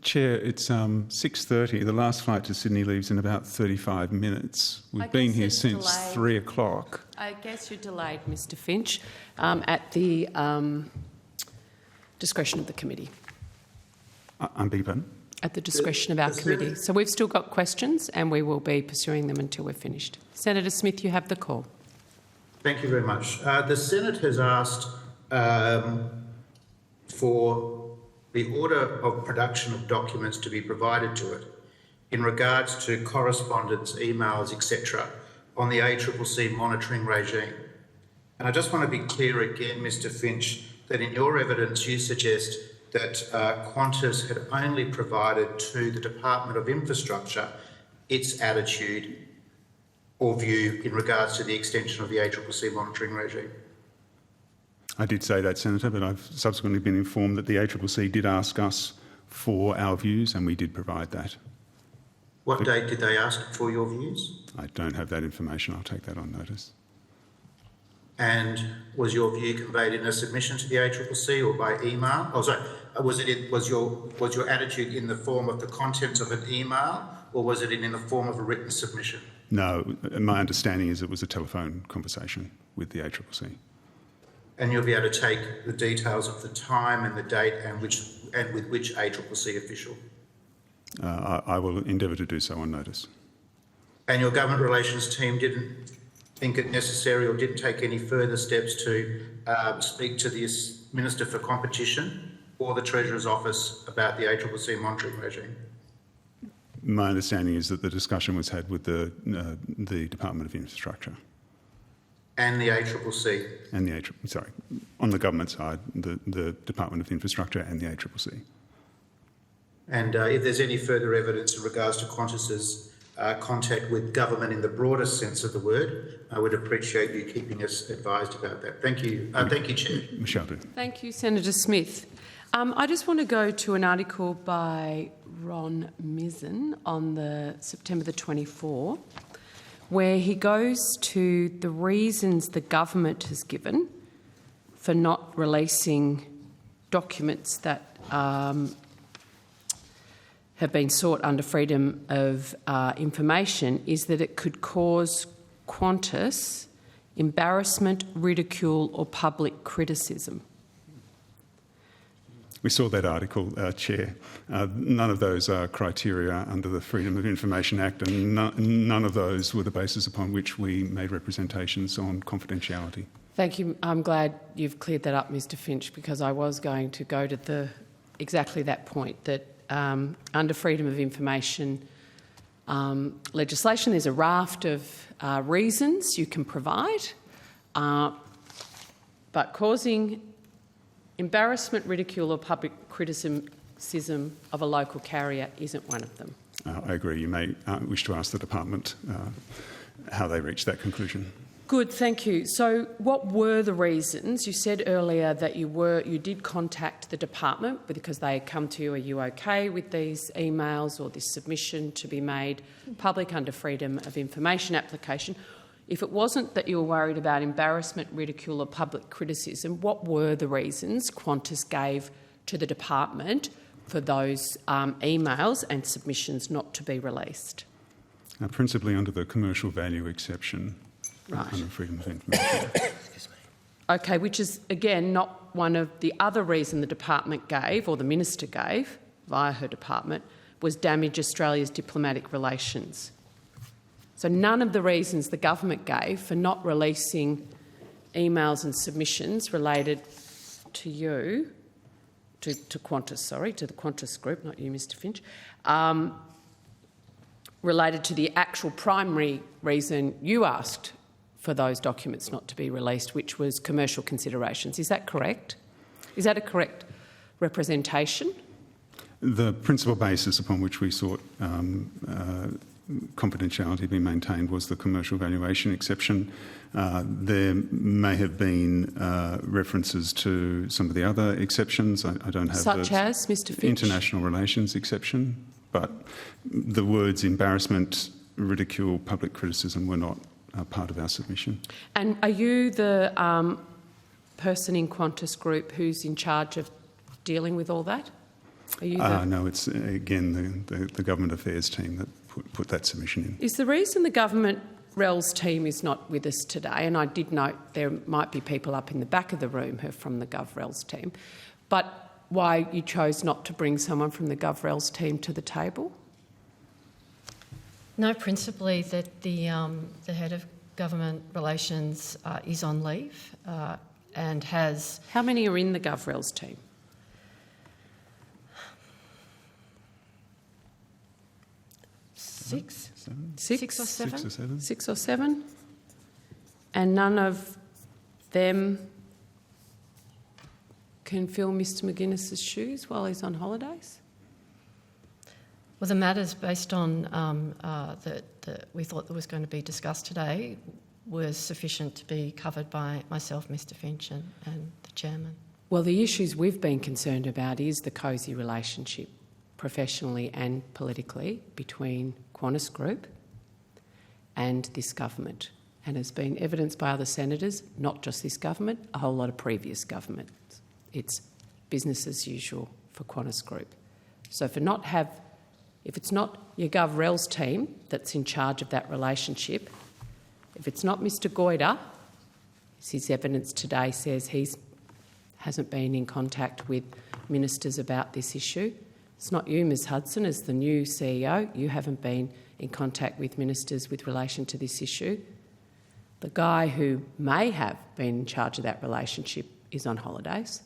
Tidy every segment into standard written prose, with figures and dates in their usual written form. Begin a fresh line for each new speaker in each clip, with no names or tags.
Chair, it's 6:30. The last flight to Sydney leaves in about 35 minutes. We've been here since 3 o'clock.
I guess you're delayed, Mr Finch, at the discretion of the committee.
I'm beg your pardon?
At the discretion of our committee. So we've still got questions and we will be pursuing them until we're finished. Senator Smith, you have the call.
Thank you very much. The Senate has asked for the order of production of documents to be provided to it in regards to correspondence, emails, etc., on the ACCC monitoring regime. And I just want to be clear again, Mr Finch, that in your evidence you suggest that Qantas had only provided to the Department of Infrastructure its attitude or view in regards to the extension of the ACCC monitoring regime.
I did say that, Senator, but I've subsequently been informed that the ACCC did ask us for our views and we did provide that.
What date did they ask for your views?
I don't have that information. I'll take that on notice.
And was your view conveyed in a submission to the ACCC or by email? Oh, sorry. Was your attitude in the form of the contents of an email or was it in the form of a written submission?
No, my understanding is it was a telephone conversation with the ACCC.
And you'll be able to take the details of the time and the date and with which ACCC official?
I will endeavour to do so on notice.
And your government relations team didn't think it necessary or didn't take any further steps to speak to the Minister for Competition or the Treasurer's Office about the ACCC monitoring regime?
My understanding is that the discussion was had with the Department of Infrastructure.
And the ACCC?
And the ACCC, sorry, on the government side, the Department of Infrastructure and the ACCC. And
if there's any further evidence in regards to Qantas's contact with government in the broadest sense of the word, I would appreciate you keeping us advised about that. Thank you. Thank you, Chair.
Michelle.
Thank you, Senator Smith. I just want to go to an article by Ron Mizzen on the September the 24th, where he goes to the reasons the government has given for not releasing documents that have been sought under freedom of information, is that it could cause Qantas embarrassment, ridicule or public criticism.
We saw that article, Chair. None of those are criteria under the Freedom of Information Act and none of those were the basis upon which we made representations on confidentiality.
Thank you. I'm glad you've cleared that up, Mr Finch, because I was going to go to exactly that point, that under Freedom of Information legislation, there's a raft of reasons you can provide, but causing embarrassment, ridicule or public criticism of a local carrier isn't one of them.
I agree. You may wish to ask the department how they reached that conclusion.
Good, thank you. So what were the reasons? You said earlier that you did contact the department because they had come to you. Are you okay with these emails or this submission to be made public under Freedom of Information application? If it wasn't that you were worried about embarrassment, ridicule or public criticism, what were the reasons Qantas gave to the department for those emails and submissions not to be released?
Principally under the commercial value exception.
Right.
Under Freedom of Information.
Okay, which is, again, not one of the other reasons the department gave, or the minister gave, via her department, was damage Australia's diplomatic relations. So none of the reasons the government gave for not releasing emails and submissions related to you, to Qantas, sorry, to the Qantas group, not you, Mr Finch, related to the actual primary reason you asked for those documents not to be released, which was commercial considerations. Is that correct? Is that a correct representation?
The principal basis upon which we sought confidentiality be maintained was the commercial valuation exception. There may have been references to some of the other exceptions. I don't have
such as, Mr Finch?
International relations exception, but the words embarrassment, ridicule, public criticism were not part of our submission.
And are you the person in Qantas Group who's in charge of dealing with all that? Are you the...
No, it's again the Government Affairs team that put that submission in.
Is the reason the Government Rels team is not with us today, and I did note there might be people up in the back of the room who are from the GovRels team, but why you chose not to bring someone from the GovRels team to the table?
No, principally that the head of government relations is on leave and has...
How many are in the GovRels team?
Six?
Seven?
Six or seven?
6 or 7.
6 or 7? And none of them can fill Mr McGuinness's shoes while he's on holidays?
Well, the matters based on that we thought that was going to be discussed today was sufficient to be covered by myself, Mr Finch and the chairman.
Well, the issues we've been concerned about is the cosy relationship, professionally and politically, between Qantas Group and this government, and has been evidenced by other senators, not just this government, a whole lot of previous governments. It's business as usual for Qantas Group. So if it's not your GovRels team that's in charge of that relationship, if it's not Mr Goyder, as his evidence today says he hasn't been in contact with ministers about this issue, it's not you, Ms Hudson, as the new CEO, you haven't been in contact with ministers with relation to this issue. The guy who may have been in charge of that relationship is on holidays,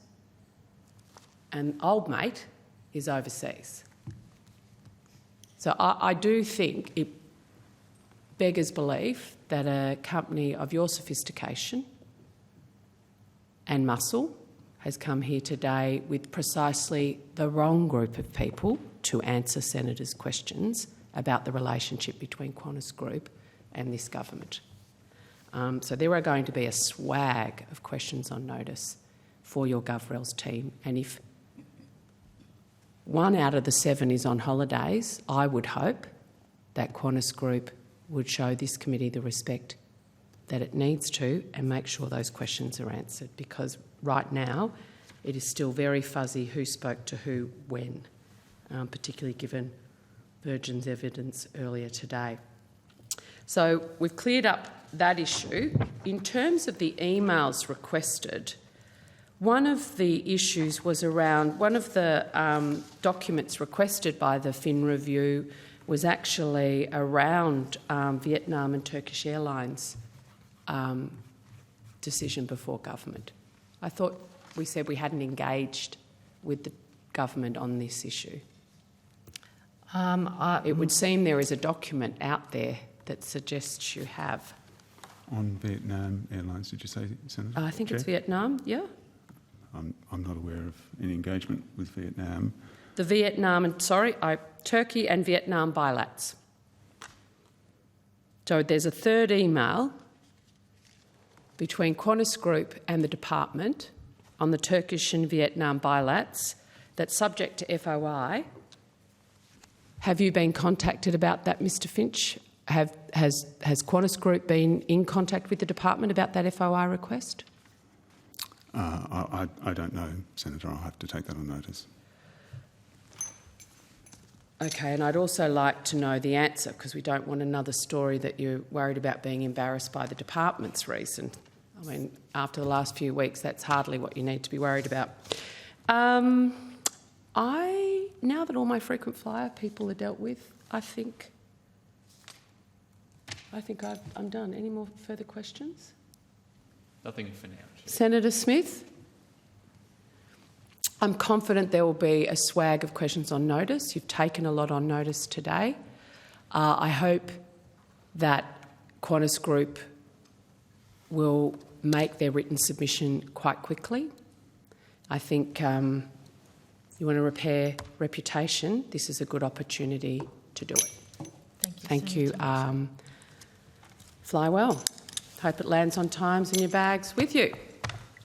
and old mate is overseas. So I do think it beggars belief that a company of your sophistication and muscle has come here today with precisely the wrong group of people to answer senators' questions about the relationship between Qantas Group and this government. So there are going to be a swag of questions on notice for your GovRels team, and if 1 out of the 7 is on holidays, I would hope that Qantas Group would show this committee the respect that it needs to and make sure those questions are answered, because right now it is still very fuzzy who spoke to who when, particularly given Virgin's evidence earlier today. So we've cleared up that issue. In terms of the emails requested, one of the issues was around one of the documents requested by the Fin Review was actually around Vietnam and Turkish Airlines decision before government. I thought we said we hadn't engaged with the government on this issue. It would seem there is a document out there that suggests you have.
On Vietnam Airlines, did you say, Senator?
I think
Chair?
it's Vietnam, yeah.
I'm not aware of any engagement with Vietnam.
The Turkey and Vietnam bilats. So there's a third email between Qantas Group and the department on the Turkish and Vietnam bilats that's subject to FOI. Have you been contacted about that, Mr Finch? Has Qantas Group been in contact with the department about that FOI request?
I don't know, Senator. I'll have to take that on notice.
Okay, and I'd also like to know the answer, because we don't want another story that you're worried about being embarrassed by the department's reason. I mean, after the last few weeks, that's hardly what you need to be worried about. Now that all my frequent flyer people are dealt with, I think I'm done. Any more further questions?
Nothing for now.
Senator Smith? I'm confident there will be a swag of questions on notice. You've taken a lot on notice today. I hope that Qantas Group will make their written submission quite quickly. I think you want to repair reputation. This is a good opportunity to do it.
Thank you.
Fly well. Hope it lands on times in your bags with you.